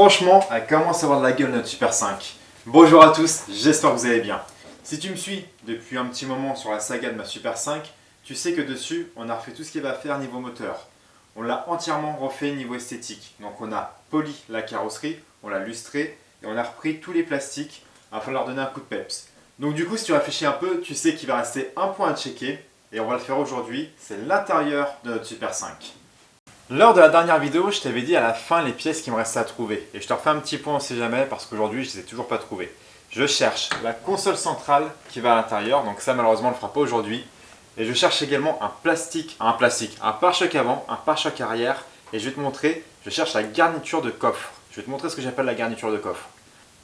Franchement, elle commence à avoir de la gueule notre Super 5. Bonjour à tous, j'espère que vous allez bien. Si tu me suis depuis un petit moment sur la saga de ma Super 5, tu sais que dessus, on a refait tout ce qu'il va faire niveau moteur. On l'a entièrement refait niveau esthétique. Donc on a poli la carrosserie, on l'a lustré et on a repris tous les plastiques afin de leur donner un coup de peps. Donc du coup, si tu réfléchis un peu, tu sais qu'il va rester un point à checker et on va le faire aujourd'hui, c'est l'intérieur de notre Super 5. Lors de la dernière vidéo, je t'avais dit à la fin les pièces qui me restaient à trouver. Et je te refais un petit point, on sait jamais, parce qu'aujourd'hui, je ne les ai toujours pas trouvées. Je cherche la console centrale qui va à l'intérieur, donc ça malheureusement, on ne le fera pas aujourd'hui. Et je cherche également un pare-choc avant, un pare-choc arrière. Et je vais te montrer, je cherche la garniture de coffre. Je vais te montrer ce que j'appelle la garniture de coffre.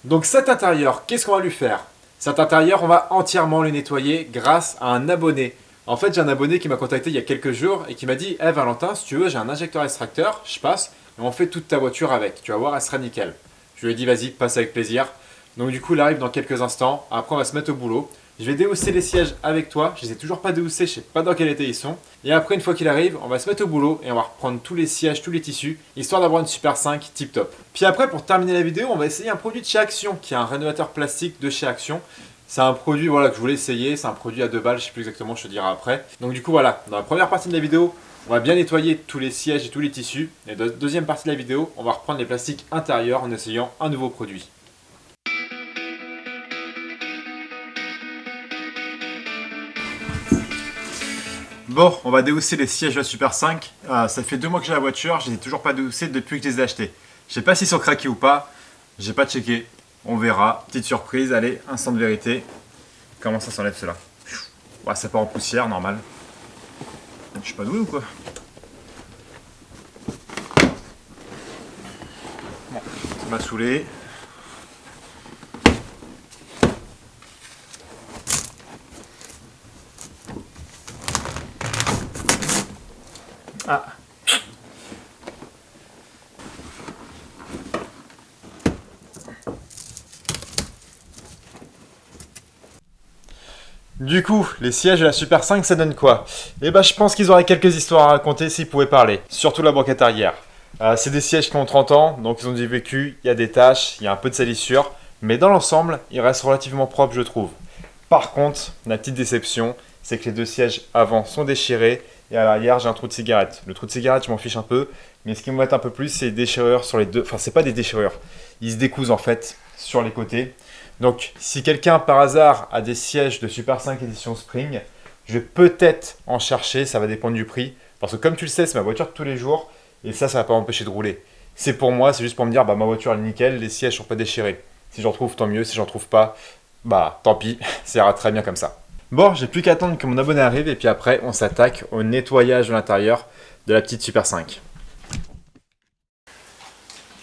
Donc cet intérieur, qu'est-ce qu'on va lui faire? Cet intérieur, on va entièrement le nettoyer grâce à un abonné. En fait, j'ai un abonné qui m'a contacté il y a quelques jours et qui m'a dit « Hey Valentin, si tu veux, j'ai un injecteur extracteur, je passe et on fait toute ta voiture avec. Tu vas voir, elle sera nickel. » Je lui ai dit « Vas-y, passe avec plaisir. » Donc du coup, il arrive dans quelques instants. Après, on va se mettre au boulot. Je vais déhausser les sièges avec toi. Je les ai toujours pas déhaussés, je sais pas dans quel état ils sont. Et après, une fois qu'il arrive, on va se mettre au boulot et on va reprendre tous les sièges, tous les tissus, histoire d'avoir une Super 5 tip top. Puis après, pour terminer la vidéo, on va essayer un produit de chez Action, qui est un rénovateur plastique de chez Action. C'est un produit voilà, que je voulais essayer, c'est un produit à 2 balles, je sais plus exactement, je te dirai après. Donc du coup voilà, dans la première partie de la vidéo, on va bien nettoyer tous les sièges et tous les tissus. Et dans la deuxième partie de la vidéo, on va reprendre les plastiques intérieurs en essayant un nouveau produit. Bon, on va déhousser les sièges de la Super 5. Ça fait 2 mois que j'ai la voiture, je ne les ai toujours pas déhoussés depuis que je les ai achetés. Je sais pas s'ils sont craqués ou pas, j'ai pas checké. On verra, petite surprise, allez, instant de vérité. Comment ça s'enlève cela? Ouais, ça part en poussière, normal. Je suis pas doué ou quoi? Bon, ça m'a saoulé. Ah. Du coup, les sièges de la Super 5, ça donne quoi? Eh ben, je pense qu'ils auraient quelques histoires à raconter s'ils pouvaient parler. Surtout la banquette arrière. C'est des sièges qui ont 30 ans, donc ils ont du vécu, il y a des taches, il y a un peu de salissure. Mais dans l'ensemble, ils restent relativement propres, je trouve. Par contre, la petite déception, c'est que les 2 sièges avant sont déchirés. Et à l'arrière, j'ai un trou de cigarette. Le trou de cigarette, je m'en fiche un peu. Mais ce qui m'embête un peu plus, c'est les déchirures sur les deux. Enfin, c'est pas des déchirures. Ils se décousent en fait sur les côtés. Donc, si quelqu'un par hasard a des sièges de Super 5 édition Spring, je vais peut-être en chercher, ça va dépendre du prix. Parce que comme tu le sais, c'est ma voiture de tous les jours, et ça va pas m'empêcher de rouler. C'est pour moi, c'est juste pour me dire, bah ma voiture elle est nickel, les sièges sont pas déchirés. Si j'en trouve, tant mieux, si j'en trouve pas, bah tant pis, ça ira très bien comme ça. Bon, j'ai plus qu'à attendre que mon abonné arrive, et puis après, on s'attaque au nettoyage de l'intérieur de la petite Super 5.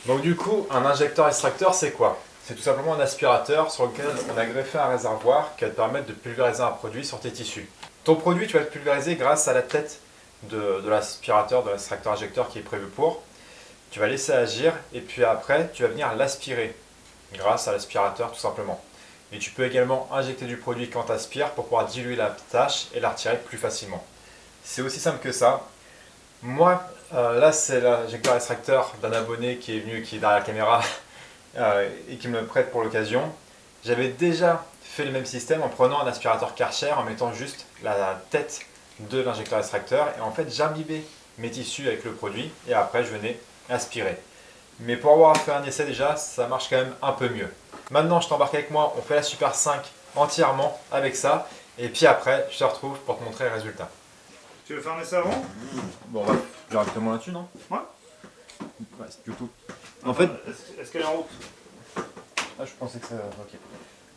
Donc du coup, un injecteur extracteur, c'est quoi? C'est tout simplement un aspirateur sur lequel on a greffé un réservoir qui va te permettre de pulvériser un produit sur tes tissus. Ton produit, tu vas le pulvériser grâce à la tête de l'aspirateur, de l'extracteur injecteur qui est prévu pour. Tu vas laisser agir et puis après, tu vas venir l'aspirer grâce à l'aspirateur tout simplement. Et tu peux également injecter du produit quand tu aspires pour pouvoir diluer la tâche et la retirer plus facilement. C'est aussi simple que ça. Moi, là c'est l'injecteur extracteur d'un abonné qui est venu, qui est derrière la caméra, et qui me le prête pour l'occasion. J'avais déjà fait le même système en prenant un aspirateur Karcher, en mettant juste la tête de l'injecteur extracteur et en fait j'imbibais mes tissus avec le produit et après je venais aspirer. Mais pour avoir fait un essai déjà, ça marche quand même un peu mieux. Maintenant je t'embarque avec moi, on fait la Super 5 entièrement avec ça et puis après je te retrouve pour te montrer le résultat. Tu veux faire un essai avant? Bon, on va directement là-dessus, non? Ouais. Ouais, c'est du tout. En fait, est-ce qu'elle est en route? Ah, je pensais que ça. Ok.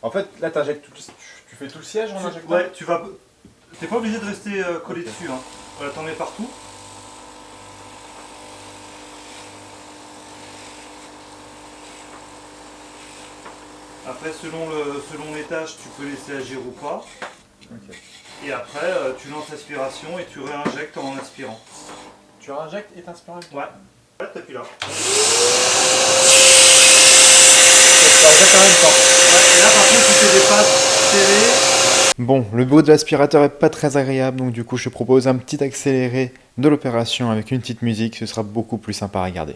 En fait, là, tu fais tout le siège en injecteur? Ouais, tu vas. T'es pas obligé de rester collé dessus. Hein. Voilà, t'en mets partout. Après, selon les tâches, tu peux laisser agir ou pas. Ok. Et après, tu lances l'aspiration et tu réinjectes en aspirant. Tu réinjectes et t'inspires? Ouais. Ouais, t'appuies là. Et là, par contre, tu fais des passes serrées. Bon, le bruit de l'aspirateur est pas très agréable, donc du coup, je te propose un petit accéléré de l'opération avec une petite musique. Ce sera beaucoup plus sympa à regarder.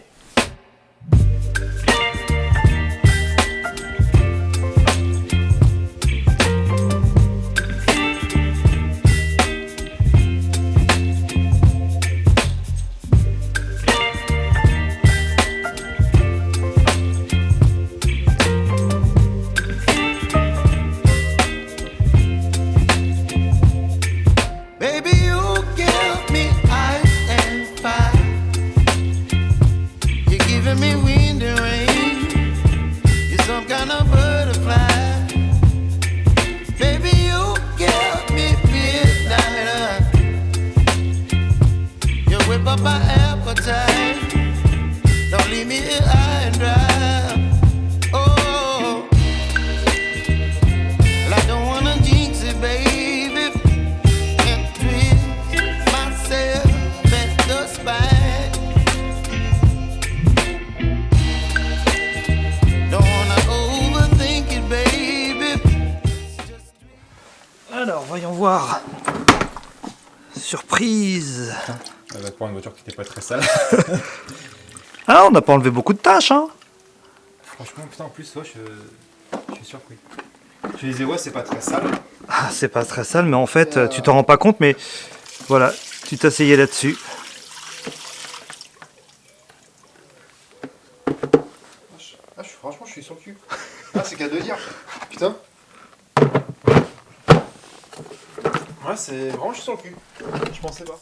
voir. Surprise. On va prendre une voiture qui n'était pas très sale. Ah, on n'a pas enlevé beaucoup de tâches, hein. Franchement, putain, en plus, ouais, je suis surpris. Tu disais, ouais, c'est pas très sale. Ah, c'est pas très sale, mais en fait, tu t'en rends pas compte, mais voilà, tu t'asseyais là-dessus. Ah, franchement, je suis sur le cul. Ah, c'est qu'à de dire. Putain. Ouais, c'est vraiment, je suis sur le cul. Je pensais pas.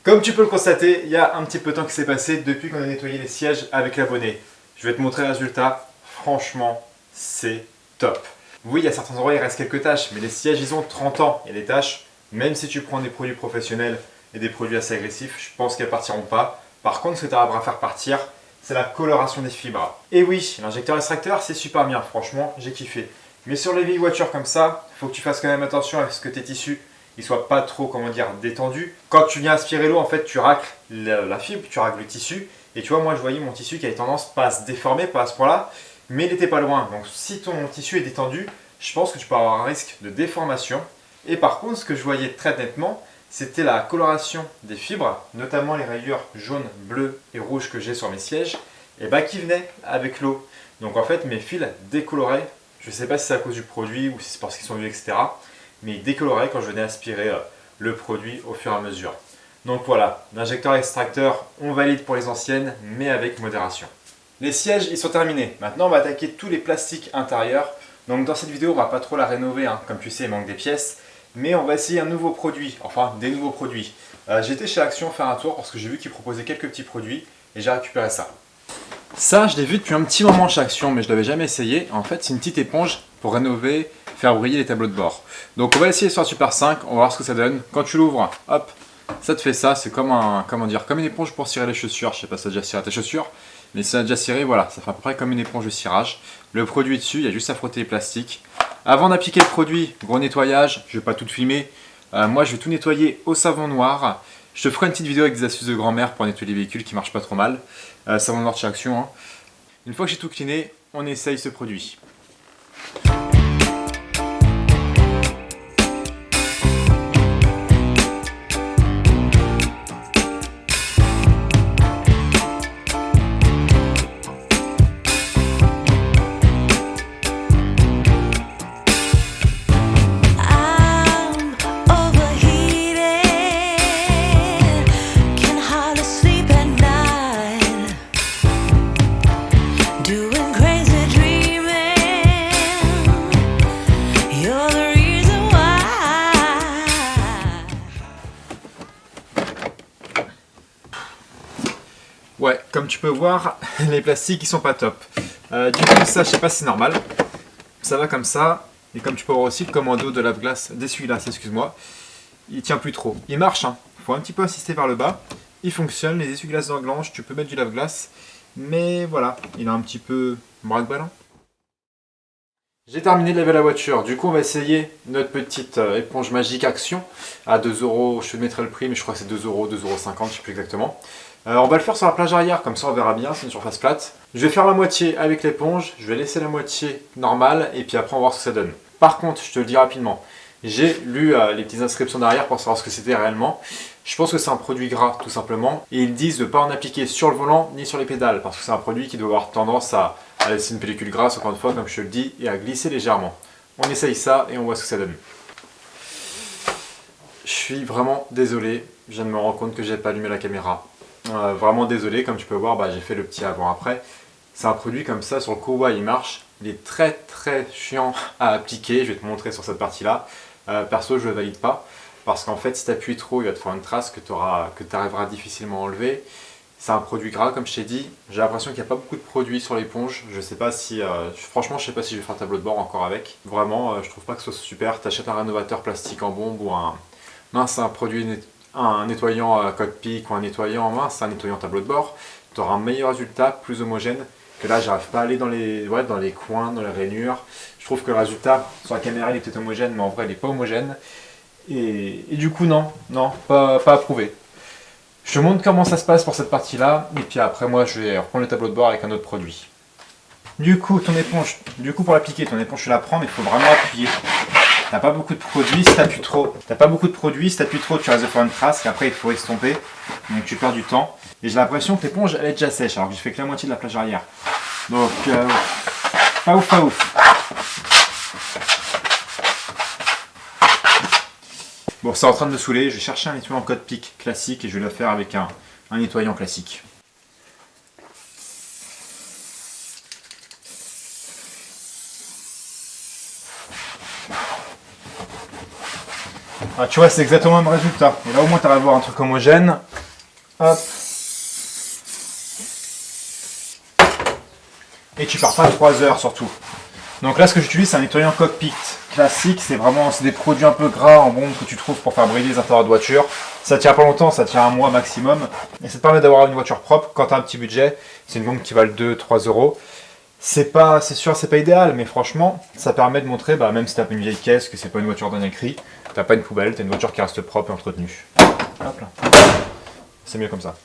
Comme tu peux le constater, il y a un petit peu de temps qui s'est passé depuis qu'on a nettoyé les sièges avec l'abonné. Je vais te montrer le résultat. Franchement, c'est top. Oui, il y a certains endroits, il reste quelques tâches, mais les sièges, ils ont 30 ans. Il y a des tâches, même si tu prends des produits professionnels et des produits assez agressifs, je pense qu'elles partiront pas. Par contre, ce que tu arriveras à faire partir, c'est la coloration des fibres. Et oui, l'injecteur extracteur, c'est super bien. Franchement, j'ai kiffé. Mais sur les vieilles voitures comme ça, il faut que tu fasses quand même attention à ce que tes tissus ne soient pas trop, comment dire, détendus. Quand tu viens aspirer l'eau, en fait, tu racles la fibre, tu racles le tissu. Et tu vois, moi, je voyais mon tissu qui avait tendance pas à se déformer, pas à ce point-là, mais il n'était pas loin. Donc, si ton tissu est détendu, je pense que tu peux avoir un risque de déformation. Et par contre, ce que je voyais très nettement, c'était la coloration des fibres, notamment les rayures jaunes, bleues et rouges que j'ai sur mes sièges, et bah, qui venaient avec l'eau. Donc, en fait, mes fils décoloraient. Je ne sais pas si c'est à cause du produit ou si c'est parce qu'ils sont vieux, etc. Mais ils décoloraient quand je venais aspirer le produit au fur et à mesure. Donc voilà, l'injecteur extracteur, on valide pour les anciennes, mais avec modération. Les sièges, ils sont terminés. Maintenant, on va attaquer tous les plastiques intérieurs. Donc dans cette vidéo, on va pas trop la rénover, hein. Comme tu sais, il manque des pièces. Mais on va essayer un nouveau produit, enfin des nouveaux produits. J'étais chez Action faire un tour parce que j'ai vu qu'ils proposaient quelques petits produits et j'ai récupéré ça. Ça, je l'ai vu depuis un petit moment chez Action, mais je ne l'avais jamais essayé. En fait, c'est une petite éponge pour rénover, faire briller les tableaux de bord. Donc on va essayer sur la Super 5, on va voir ce que ça donne. Quand tu l'ouvres, hop, ça te fait ça. C'est comme comme une éponge pour cirer les chaussures. Je sais pas si ça a déjà ciré tes chaussures, mais si ça a déjà ciré, voilà, ça fait à peu près comme une éponge de cirage. Le produit dessus, il y a juste à frotter les plastiques. Avant d'appliquer le produit, gros nettoyage, je ne vais pas tout filmer. Moi, je vais tout nettoyer au savon noir. Je te ferai une petite vidéo avec des astuces de grand-mère pour nettoyer les véhicules qui marchent pas trop mal. Savon noir de chez Action. Hein. Une fois que j'ai tout cleané, on essaye ce produit. Ouais, comme tu peux voir, les plastiques ils sont pas top. Du coup, ça, je sais pas si c'est normal. Ça va comme ça. Et comme tu peux voir aussi, le commando de lave-glace, d'essuie-glace, excuse-moi, il tient plus trop. Il marche, hein. Faut un petit peu insister vers le bas. Il fonctionne, les essuie-glaces d'englange, tu peux mettre du lave-glace. Mais voilà, il a un petit peu bras-de-ballon. J'ai terminé de laver la voiture. Du coup, on va essayer notre petite éponge magique Action à 2 €. Je te mettrai le prix, mais je crois que c'est 2 €, 2,50 €, je sais plus exactement. On va le faire sur la plage arrière, comme ça on verra bien, c'est une surface plate. Je vais faire la moitié avec l'éponge, je vais laisser la moitié normale et puis après on va voir ce que ça donne. Par contre, je te le dis rapidement, j'ai lu les petites inscriptions derrière pour savoir ce que c'était réellement. Je pense que c'est un produit gras tout simplement et ils disent de ne pas en appliquer sur le volant ni sur les pédales parce que c'est un produit qui doit avoir tendance à laisser une pellicule grasse, encore une fois, comme je te le dis, et à glisser légèrement. On essaye ça et on voit ce que ça donne. Je suis vraiment désolé, je viens de me rendre compte que j'ai pas allumé la caméra. Vraiment désolé, comme tu peux voir, j'ai fait le petit avant-après. C'est un produit comme ça, sur le coup, ouais, il marche. Il est très très chiant à appliquer, je vais te montrer sur cette partie-là. Perso, je ne le valide pas, parce qu'en fait, si tu appuies trop, il va te faire une trace que tu arriveras difficilement à enlever. C'est un produit gras, comme je t'ai dit. J'ai l'impression qu'il n'y a pas beaucoup de produits sur l'éponge. Je sais pas si, franchement, je sais pas si je vais faire un tableau de bord encore avec. Vraiment, je trouve pas que ce soit super. Tu achètes un rénovateur plastique en bombe ou un produit un nettoyant cockpit ou un nettoyant mince, un nettoyant tableau de bord, tu auras un meilleur résultat, plus homogène. Que là, j'arrive pas à aller dans les coins, dans les rainures. Je trouve que le résultat, sur la caméra, il est peut-être homogène, mais en vrai, il n'est pas homogène. Et du coup, non, pas approuvé. Je te montre comment ça se passe pour cette partie-là, et puis après, moi, je vais reprendre le tableau de bord avec un autre produit. Du coup, pour l'appliquer, ton éponge, tu la prends, mais il faut vraiment appuyer. T'as pas beaucoup de produits, si t'appuies trop. Tu risques de faire une trace et après il faut estomper. Donc tu perds du temps. Et j'ai l'impression que l'éponge elle est déjà sèche alors que j'ai fait que la moitié de la plage arrière. Donc pas ouf, pas ouf. Bon, c'est en train de me saouler. Je vais chercher un nettoyant code pic classique et je vais le faire avec un nettoyant classique. Ah, tu vois, c'est exactement le même résultat. Et là, au moins, tu vas avoir un truc homogène. Hop. Et tu pars pas 3 heures surtout. Donc là, ce que j'utilise, c'est un nettoyant cockpit classique. C'est des produits un peu gras en bombe que tu trouves pour faire briller les intérieurs de voiture. Ça tient pas longtemps, ça tient un mois maximum. Et ça te permet d'avoir une voiture propre quand tu as un petit budget. C'est une bombe qui vaut 2-3 euros. C'est sûr, c'est pas idéal, mais franchement, ça permet de montrer, même si t'as pas une vieille caisse, que c'est pas une voiture d'un écrit, t'as pas une poubelle, t'as une voiture qui reste propre et entretenue. Hop là. C'est mieux comme ça.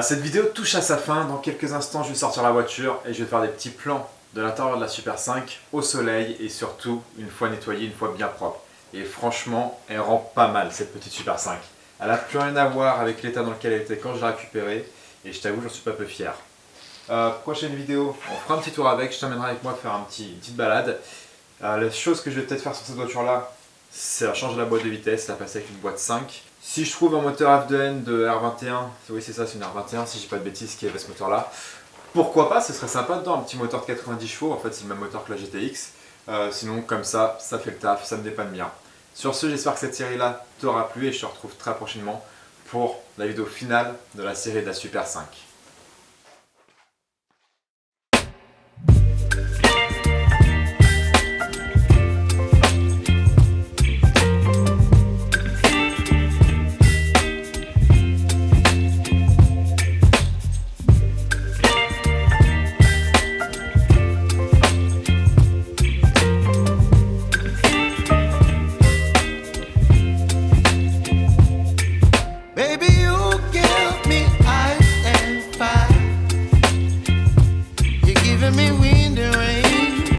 Cette vidéo touche à sa fin. Dans quelques instants, je vais sortir la voiture et je vais faire des petits plans de l'intérieur de la Super 5 au soleil et surtout une fois nettoyée, une fois bien propre. Et franchement, elle rend pas mal cette petite Super 5. Elle n'a plus rien à voir avec l'état dans lequel elle était quand je l'ai récupérée et je t'avoue, j'en suis pas peu fier. Prochaine vidéo, on fera un petit tour avec, je t'emmènerai avec moi faire une petite balade. La chose que je vais peut-être faire sur cette voiture là, c'est changer la boîte de vitesse, la passer avec une boîte 5. Si je trouve un moteur F2N de R21, oui c'est ça, c'est une R21 si j'ai pas de bêtises qui avait ce moteur là, pourquoi pas, ce serait sympa dedans, un petit moteur de 90 chevaux, en fait c'est le même moteur que la GTX. Sinon comme ça fait le taf, ça me dépanne bien. Sur ce, j'espère que cette série là t'aura plu et je te retrouve très prochainement pour la vidéo finale de la série de la Super 5.